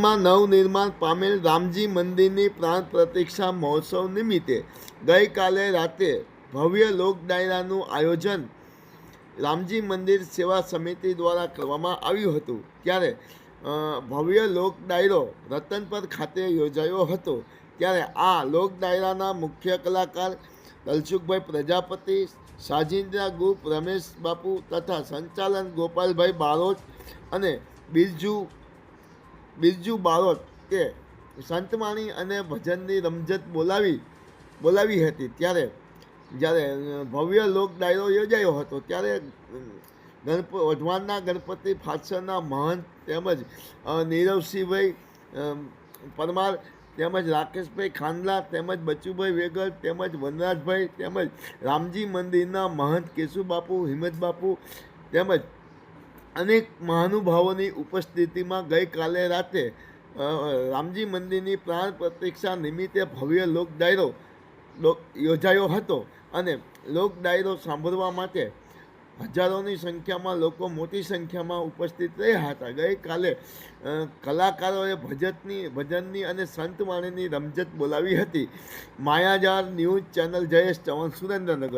સુરતમાં નવનિર્માણ પામેલ રામજી મંદિરની પ્રાણ પ્રતિષ્ઠા મહોત્સવ નિમિત્તે ગઈકાલે રાતે ભવ્ય લોક ડાયરાનું આયોજન રામજી મંદિર સેવા સમિતિ દ્વારા કરવામાં આવ્યું હતું। ત્યારે ભવ્ય લોક ડાયરો રતનપર ખાતે યોજાયો હતો। ત્યારે આ લોક ડાયરાના મુખ્ય કલાકાર દલસુખભાઈ પ્રજાપતિ, સાજિંદ્રા ગ્રુપ રમેશ બાપુ તથા સંચાલન ગોપાલભાઈ બારોટ અને બિરજુ બારોટ કે સંતવાણી અને ભજનની રમઝટ બોલાવી હતી। ત્યારે જ્યારે ભવ્ય લોક ડાયરો યોજાયો હતો ત્યારે વઢવાણના ગણપતિ ફાત્સરના મહંત તેમજ નીરવસિંહભાઈ પરમાર તેમજ રાકેશભાઈ ખાંડલા તેમજ બચુભાઈ વેગર તેમજ વનરાજભાઈ તેમજ રામજી મંદિરના મહંત કેશુબાપુ, હિંમતબાપુ તેમજ અનેક મહાનુભાવોની ઉપસ્થિતિમાં ગઈકાલે રાતે રામજી મંદિરની પ્રાણ પ્રતિષ્ઠા નિમિત્તે ભવ્ય લોક ડાયરો યોજાયો હતો અને લોક ડાયરો સાંભળવા માટે હજારોની સંખ્યામાં લોકો મોટી સંખ્યામાં ઉપસ્થિત રહ્યા હતા। ગઈકાલે કલાકારોએ ભજનની અને સંતવાણીની રમઝટ બોલાવી હતી। માયાજાર ન્યૂઝ ચેનલ, જયેશ ચૌહાણ, સુરેન્દ્રનગર।